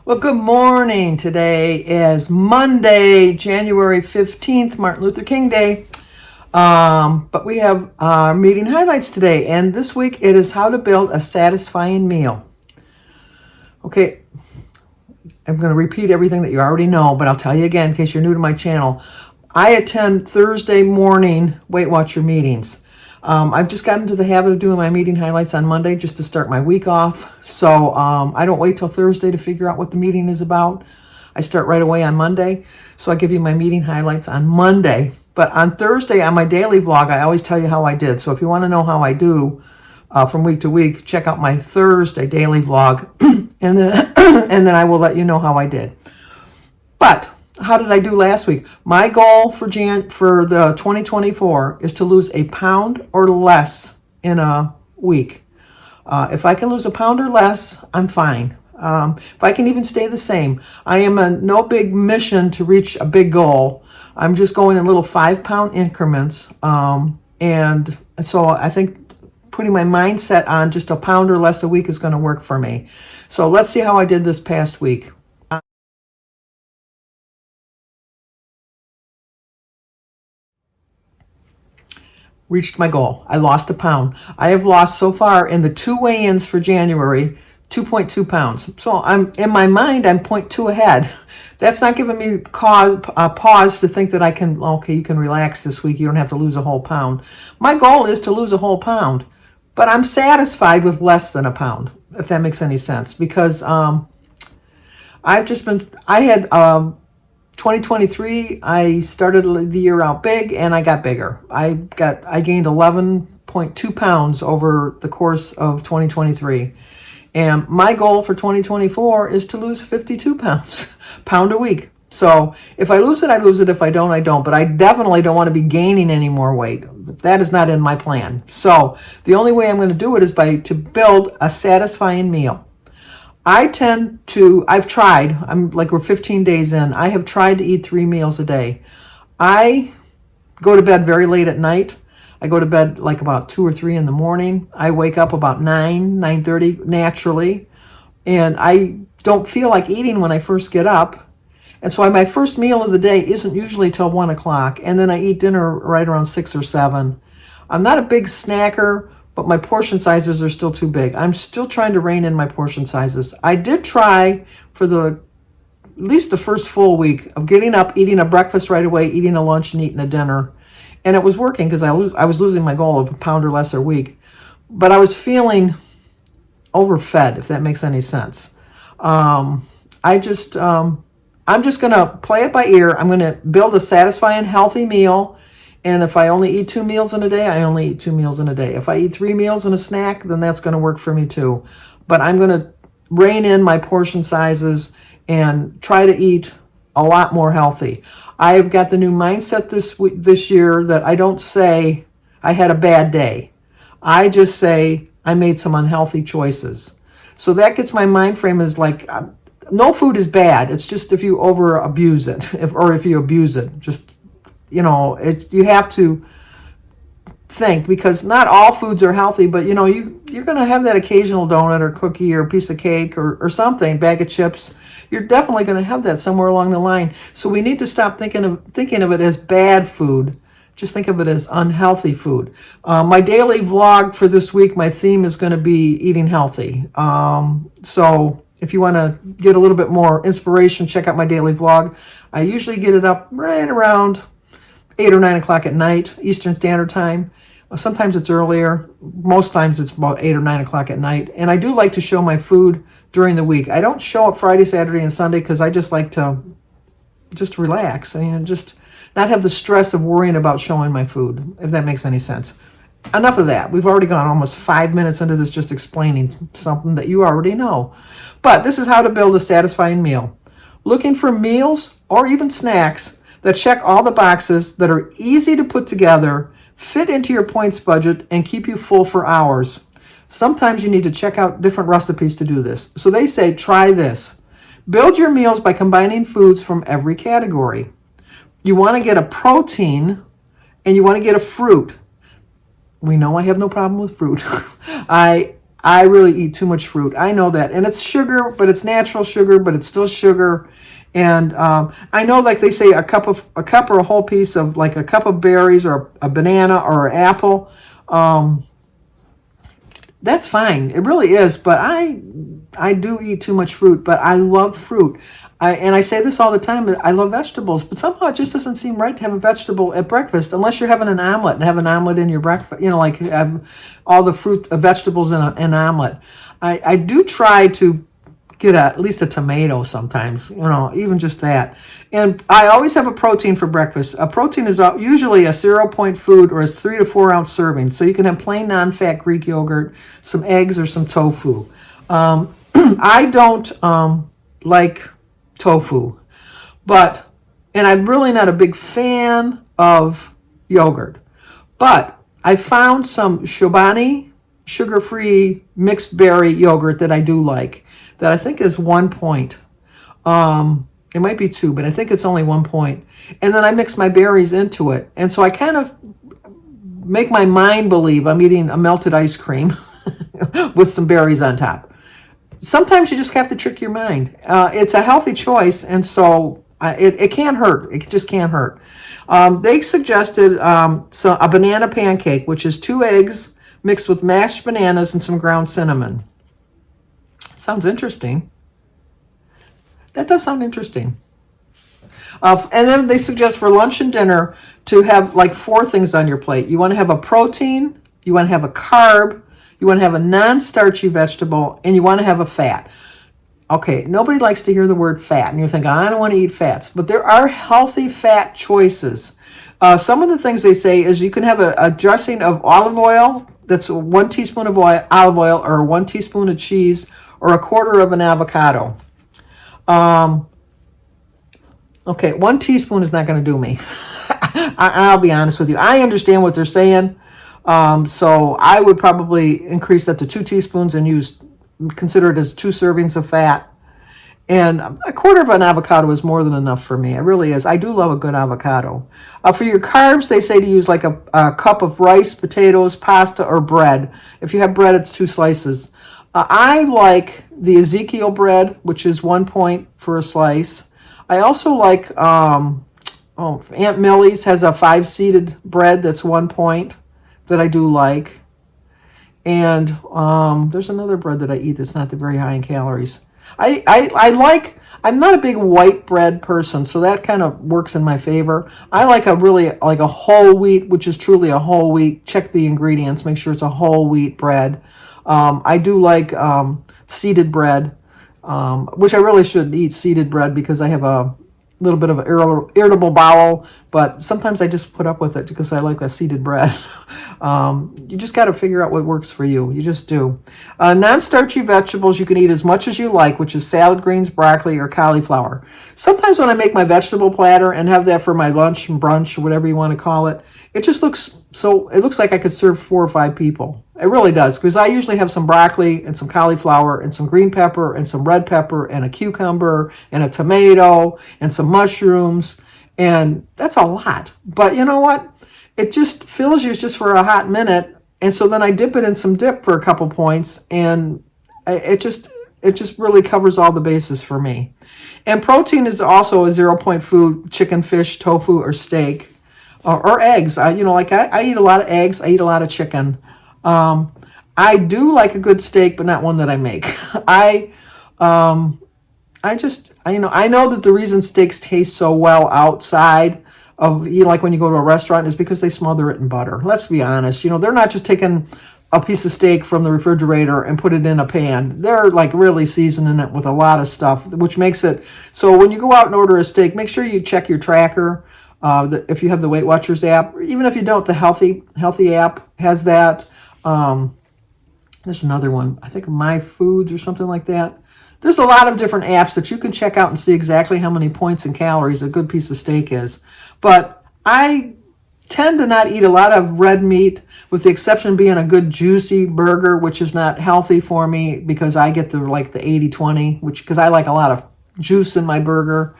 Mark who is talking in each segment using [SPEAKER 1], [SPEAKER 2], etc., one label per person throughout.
[SPEAKER 1] Well, good morning. Today is Monday, January 15th, Martin Luther King Day. But we have our meeting highlights today. And this week it is how to build a satisfying meal. Okay, I'm going to repeat everything that you already know, but I'll tell you again in case you're new to my channel. I attend Thursday morning Weight Watcher meetings. I've just gotten into the habit of doing my meeting highlights on Monday just to start my week off. So I don't wait till Thursday to figure out what the meeting is about. I start right away on Monday. So I give you my meeting highlights on Monday. But on Thursday, on my daily vlog, I always tell you how I did. So if you want to know how I do from week to week, check out my Thursday daily vlog. and then I will let you know how I did. But how did I do last week? My goal for the 2024 is to lose a pound or less in a week. If I can lose a pound or less, I'm fine. If I can even stay the same, I am a no big mission to reach a big goal. I'm just going in little 5-pound increments. And so I think putting my mindset on just a pound or less a week is going to work for me. So let's see how I did this past week. Reached my goal. I lost a pound. I have lost so far in the 2 weigh-ins for January 2.2 pounds. So I'm in my mind, I'm 0.2 ahead. That's not giving me pause to think that I can, okay, you can relax this week. You don't have to lose a whole pound. My goal is to lose a whole pound, but I'm satisfied with less than a pound, if that makes any sense, because I had 2023, I started the year out big and I got bigger. I gained 11.2 pounds over the course of 2023. And my goal for 2024 is to lose 52 pounds, pound a week. So if I lose it, I lose it. If I don't, I don't. But I definitely don't want to be gaining any more weight. That is not in my plan. So the only way I'm going to do it is to build a satisfying meal. I've tried, we're 15 days in, I have tried to eat 3 meals a day. I go to bed very late at night. I go to bed like about 2 or 3 in the morning. I wake up about 9:30 naturally. And I don't feel like eating when I first get up. And so my first meal of the day isn't usually till 1 o'clock. And then I eat dinner right around 6 or 7. I'm not a big snacker, but my portion sizes are still too big. I'm still trying to rein in my portion sizes. I did try for at least the first full week of getting up, eating a breakfast right away, eating a lunch, and eating a dinner. And it was working because I was losing my goal of a pound or less a week. But I was feeling overfed, if that makes any sense. I'm just going to play it by ear. I'm going to build a satisfying, healthy meal. And if I only eat 2 meals in a day, I only eat 2 meals in a day. If I eat 3 meals and a snack, then that's going to work for me too. But I'm going to rein in my portion sizes and try to eat a lot more healthy. I've got the new mindset this year that I don't say I had a bad day. I just say I made some unhealthy choices. So that gets my mind frame is like, no food is bad. It's just if you over-abuse it, if you abuse it, just, you have to think, because not all foods are healthy, but you're going to have that occasional donut or cookie or piece of cake or something, bag of chips. You're definitely going to have that somewhere along the line. So we need to stop thinking of it as bad food. Just think of it as unhealthy food. My daily vlog for this week, my theme is going to be eating healthy. So if you want to get a little bit more inspiration, check out my daily vlog. I usually get it up right around 8 or 9 o'clock at night, Eastern Standard Time. Sometimes it's earlier. Most times it's about 8 or 9 o'clock at night. And I do like to show my food during the week. I don't show up Friday, Saturday, and Sunday because I just like to just relax. Just not have the stress of worrying about showing my food, if that makes any sense. Enough of that. We've already gone almost 5 minutes into this just explaining something that you already know. But this is how to build a satisfying meal. Looking for meals or even snacks that check all the boxes, that are easy to put together, fit into your points budget, and keep you full for hours. Sometimes you need to check out different recipes to do this. So they say, try this. Build your meals by combining foods from every category. You want to get a protein and you want to get a fruit. We know I have no problem with fruit. I I really eat too much fruit. I know that. And it's sugar, but it's natural sugar, but it's still sugar. And I know, like they say, a cup or a whole piece of, like a cup of berries or a banana or an apple. That's fine. It really is. But I do eat too much fruit, but I love fruit. And I say this all the time, I love vegetables, but somehow it just doesn't seem right to have a vegetable at breakfast unless you're having an omelet and have an omelet in your breakfast, like have all the fruit, vegetables in an omelet. I do try to get at least a tomato sometimes, even just that. And I always have a protein for breakfast. A protein is usually a 0-point food or a 3 to 4 ounce serving. So you can have plain non-fat Greek yogurt, some eggs, or some tofu. I don't like tofu, and I'm really not a big fan of yogurt, but I found some Chobani sugar-free mixed berry yogurt that I do like, that I think is 1 point. It might be 2, but I think it's only 1 point. And then I mix my berries into it, and so I kind of make my mind believe I'm eating a melted ice cream with some berries on top. Sometimes you just have to trick your mind. It's a healthy choice, and so it can't hurt. It just can't hurt. They suggested a banana pancake, which is 2 eggs mixed with mashed bananas and some ground cinnamon. Sounds interesting. That does sound interesting. And then they suggest for lunch and dinner to have like 4 things on your plate. You want to have a protein, you want to have a carb, you want to have a non-starchy vegetable, and you want to have a fat. Okay, nobody likes to hear the word fat, and you're thinking, I don't want to eat fats. But there are healthy fat choices. Some of the things they say is you can have a dressing of olive oil, that's 1 teaspoon of olive oil, or 1 teaspoon of cheese, or 1/4 of an avocado. Okay, 1 teaspoon is not going to do me. I'll be honest with you. I understand what they're saying. So I would probably increase that to 2 teaspoons and consider it as 2 servings of fat. And 1/4 of an avocado is more than enough for me. It really is. I do love a good avocado. For your carbs, they say to use like a cup of rice, potatoes, pasta, or bread. If you have bread, it's 2 slices. I like the Ezekiel bread, which is 1 point for a slice. I also like, Aunt Millie's has a 5-seeded bread that's 1 point that I do like. And there's another bread that I eat that's not very high in calories. I'm not a big white bread person, so that kind of works in my favor. I like a whole wheat, which is truly a whole wheat. Check the ingredients, make sure it's a whole wheat bread. I do like seeded bread, which I really shouldn't eat seeded bread because I have a little bit of an irritable bowel, but sometimes I just put up with it because I like a seeded bread. You just got to figure out what works for you. You just do. Non-starchy vegetables you can eat as much as you like, which is salad greens, broccoli, or cauliflower. Sometimes when I make my vegetable platter and have that for my lunch and brunch, or whatever you want to call it, it looks like I could serve 4 or 5 people. It really does, because I usually have some broccoli and some cauliflower and some green pepper and some red pepper and a cucumber and a tomato and some mushrooms, and that's a lot. But you know what? It just fills you just for a hot minute, and so then I dip it in some dip for a couple points, and it just really covers all the bases for me. And protein is also a 0-point food: chicken, fish, tofu, or steak. Or eggs. I eat a lot of eggs. I eat a lot of chicken. I do like a good steak, but not one that I make. I know that the reason steaks taste so well outside of, like when you go to a restaurant, is because they smother it in butter. Let's be honest. They're not just taking a piece of steak from the refrigerator and put it in a pan. They're like really seasoning it with a lot of stuff, which makes it so when you go out and order a steak, make sure you check your tracker. If you have the Weight Watchers app, or even if you don't, the Healthy app has that. There's another one, I think My Foods or something like that. There's a lot of different apps that you can check out and see exactly how many points and calories a good piece of steak is. But I tend to not eat a lot of red meat, with the exception being a good juicy burger, which is not healthy for me because I get the 80-20, because I like a lot of juice in my burger.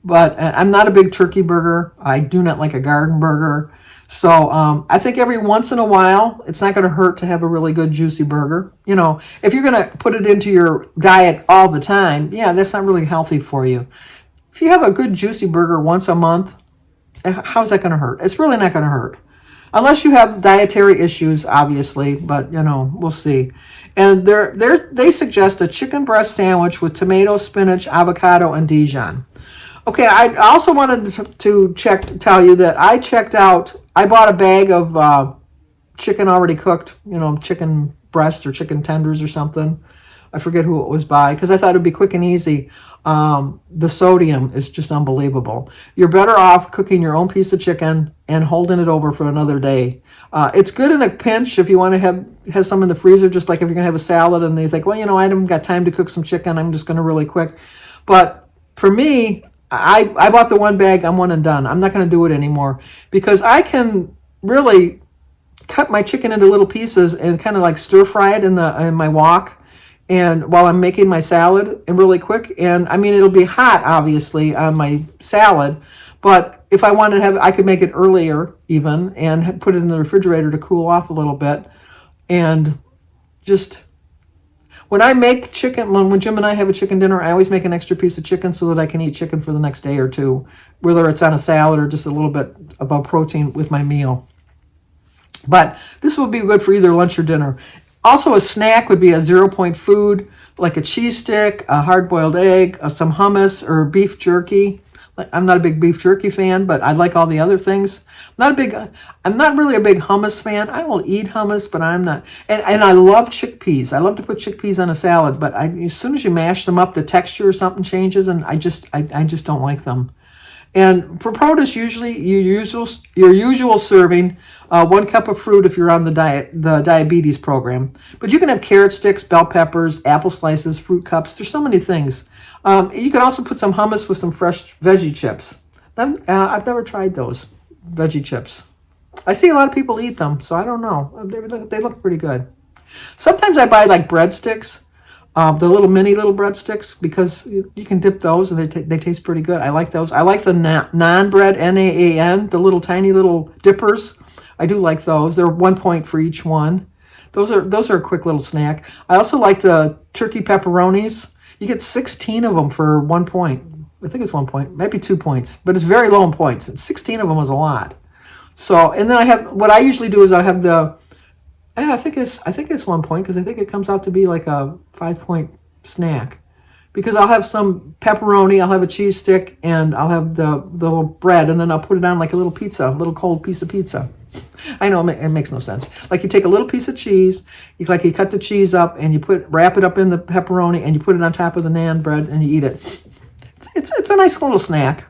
[SPEAKER 1] But I'm not a big turkey burger. I do not like a garden burger. So I think every once in a while, it's not going to hurt to have a really good juicy burger. If you're going to put it into your diet all the time, yeah, that's not really healthy for you. If you have a good juicy burger once a month, how's that going to hurt? It's really not going to hurt. Unless you have dietary issues, obviously, but we'll see. And they suggest a chicken breast sandwich with tomato, spinach, avocado, and Dijon. Okay, I also wanted to tell you that I bought a bag of chicken already cooked, chicken breasts or chicken tenders or something. I forget who it was by, because I thought it would be quick and easy. The sodium is just unbelievable. You're better off cooking your own piece of chicken and holding it over for another day. It's good in a pinch if you want to have some in the freezer, just like if you're going to have a salad and you think, well, I haven't got time to cook some chicken. I'm just going to really quick. But for me, I bought the one bag. I'm one and done. I'm not going to do it anymore because I can really cut my chicken into little pieces and kind of like stir fry it in my wok, and while I'm making my salad and really quick. And I mean, it'll be hot obviously on my salad, but if I wanted to I could make it earlier even and put it in the refrigerator to cool off a little bit. And just when I make chicken, when Jim and I have a chicken dinner, I always make an extra piece of chicken so that I can eat chicken for the next day or two, whether it's on a salad or just a little bit of a protein with my meal. But this will be good for either lunch or dinner. Also, a snack would be a 0-point food, like a cheese stick, a hard-boiled egg, some hummus or beef jerky. I'm not a big beef jerky fan, but I like all the other things. I'm not really a big hummus fan. I will eat hummus, but I'm not. And I love chickpeas. I love to put chickpeas on a salad, but as soon as you mash them up, the texture or something changes, and I just don't like them. And for produce, usually your usual serving, 1 cup of fruit if you're on the diabetes program. But you can have carrot sticks, bell peppers, apple slices, fruit cups. There's so many things. You can also put some hummus with some fresh veggie chips. I've never tried those veggie chips. I see a lot of people eat them, so I don't know. They look pretty good. Sometimes I buy like breadsticks. The little breadsticks, because you can dip those and they taste pretty good. I like those. I like the naan bread, Naan, the little tiny little dippers. I do like those. They're 1 point for each one. Those are a quick little snack. I also like the turkey pepperonis. You get 16 of them for 1 point. I think it's 1 point, maybe 2 points, but it's very low in points. And 16 of them is a lot. So, and then what I usually do is I have I think it's 1 point because I think it comes out to be like a 5-point snack, because I'll have some pepperoni, I'll have a cheese stick, and I'll have the little bread, and then I'll put it on like a little cold piece of pizza. I know it makes no sense. Like you take a little piece of cheese, you cut the cheese up, and you wrap it up in the pepperoni, and you put it on top of the naan bread, and you eat it. It's a nice little snack.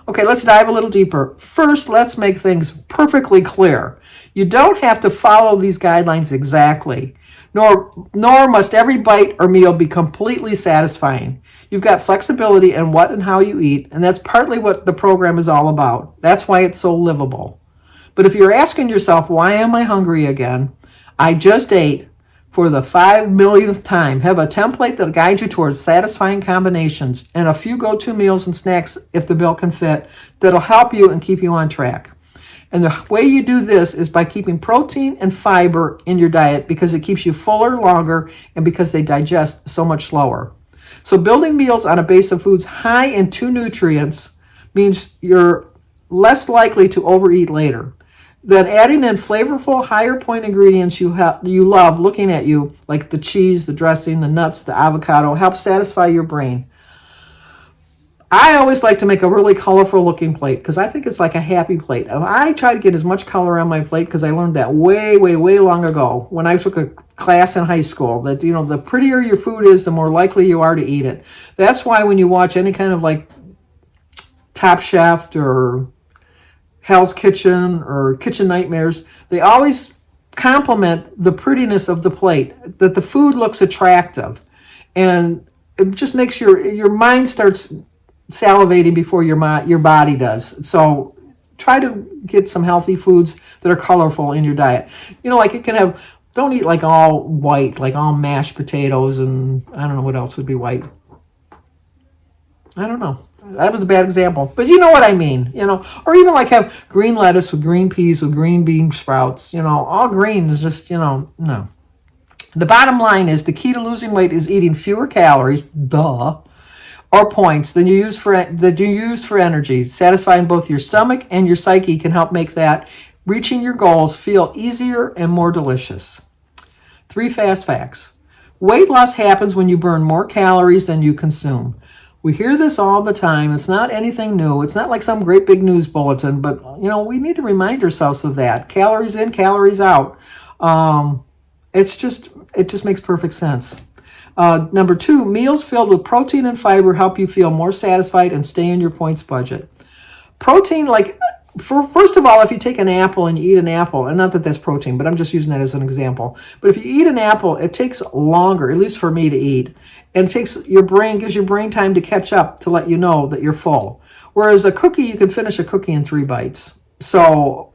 [SPEAKER 1] Okay, let's dive a little deeper. First, let's make things perfectly clear. You don't have to follow these guidelines exactly, nor must every bite or meal be completely satisfying. You've got flexibility in what and how you eat, and that's partly what the program is all about. That's why it's so livable. But if you're asking yourself, why am I hungry again? I just ate. For the 5 millionth time, have a template that guides you towards satisfying combinations and a few go-to meals and snacks, if the bill can fit, that'll help you and keep you on track. And the way you do this is by keeping protein and fiber in your diet, because it keeps you fuller longer and because they digest so much slower. So building meals on a base of foods high in 2 nutrients means you're less likely to overeat later. Then adding in flavorful, higher point ingredients you love looking at you, like the cheese, the dressing, the nuts, the avocado, helps satisfy your brain. I always like to make a really colorful looking plate because I think it's like a happy plate. I try to get as much color on my plate because I learned that way, way, way long ago when I took a class in high school, that the prettier your food is, the more likely you are to eat it. That's why when you watch any kind of like Top Chef or Hell's Kitchen or Kitchen Nightmares, they always compliment the prettiness of the plate, that the food looks attractive, and it just makes your mind starts salivating before your body does. So try to get some healthy foods that are colorful in your diet. Like you can have, don't eat like all white, like all mashed potatoes, and I don't know what else would be white. I don't know. that was a bad example, but you know what I mean, or even like have green lettuce with green peas with green bean sprouts, all green is just, no. The bottom line is the key to losing weight is eating fewer calories, duh, or points than you use for energy. Satisfying both your stomach and your psyche can help make that reaching your goals feel easier and more delicious. 3 fast facts. Weight loss happens when you burn more calories than you consume. We hear this all the time. It's not anything new. It's not like some great big news bulletin, but we need to remind ourselves of that. Calories in, calories out. It just makes perfect sense. Number 2, meals filled with protein and fiber help you feel more satisfied and stay in your points budget. Protein, first of all, if you take an apple and you eat an apple, and not that that's protein, but I'm just using that as an example. But if you eat an apple, it takes longer, at least for me, to eat. And gives your brain time to catch up to let you know that you're full. Whereas a cookie, you can finish a cookie in 3 bites. So,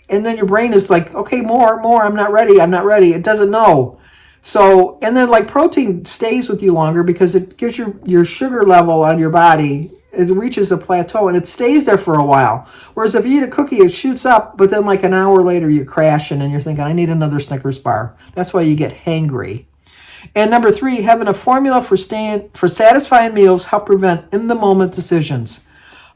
[SPEAKER 1] and then your brain is like, okay, more, I'm not ready. It doesn't know. So, and then protein stays with you longer because it gives your sugar level on your body, it reaches a plateau and it stays there for a while. Whereas if you eat a cookie, it shoots up, but then an hour later you're crashing and you're thinking, I need another Snickers bar. That's why you get hangry. And number 3, having a formula for satisfying meals help prevent in-the-moment decisions.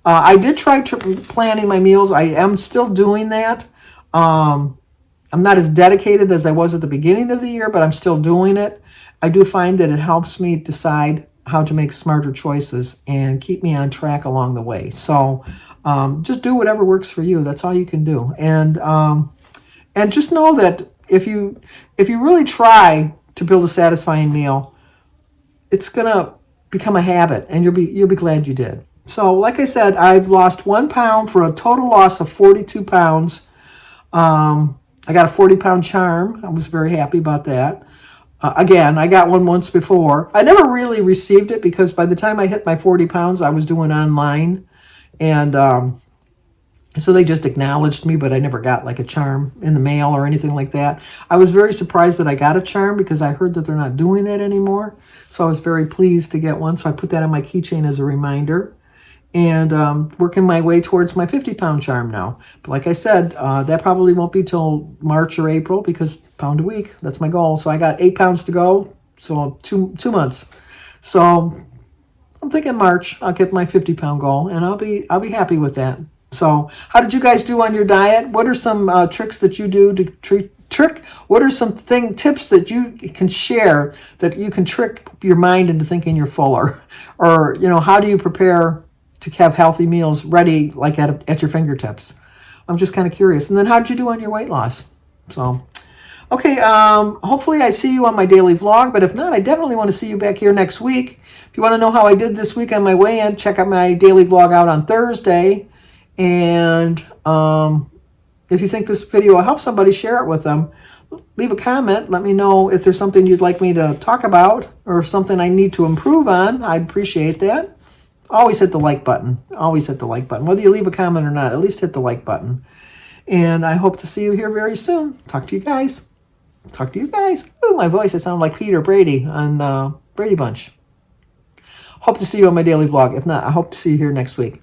[SPEAKER 1] I did try planning my meals. I am still doing that. I'm not as dedicated as I was at the beginning of the year, but I'm still doing it. I do find that it helps me decide how to make smarter choices and keep me on track along the way. So just do whatever works for you. That's all you can do. And just know that if you really try to build a satisfying meal, it's going to become a habit, and you'll be glad you did. So like I said, I've lost 1 pound for a total loss of 42 pounds. I got a 40-pound charm. I was very happy about that. Again, I got one once before. I never really received it because by the time I hit my 40 pounds, I was doing online. And so they just acknowledged me, but I never got a charm in the mail or anything like that. I was very surprised that I got a charm because I heard that they're not doing that anymore. So I was very pleased to get one. So I put that on my keychain as a reminder. And working my way towards my 50-pound charm now. But like I said, that probably won't be till March or April because pound a week, that's my goal. So I got 8 pounds to go, so two months. So I'm thinking March, I'll get my 50-pound goal, and I'll be happy with that. So how did you guys do on your diet? What are some tricks that you do to what are some tips that you can share that you can trick your mind into thinking you're fuller? Or, how do you prepare to have healthy meals ready at your fingertips? I'm just kind of curious. And then how did you do on your weight loss? So, okay, hopefully I see you on my daily vlog, but if not, I definitely want to see you back here next week. If you want to know how I did this week on my weigh-in, check out my daily vlog out on Thursday. And if you think this video will help somebody, share it with them. Leave a comment. Let me know if there's something you'd like me to talk about or something I need to improve on. I'd appreciate that. Always hit the like button. Always hit the like button. Whether you leave a comment or not, at least hit the like button. And I hope to see you here very soon. Talk to you guys. Ooh, my voice, I sound like Peter Brady on Brady Bunch. Hope to see you on my daily vlog. If not, I hope to see you here next week.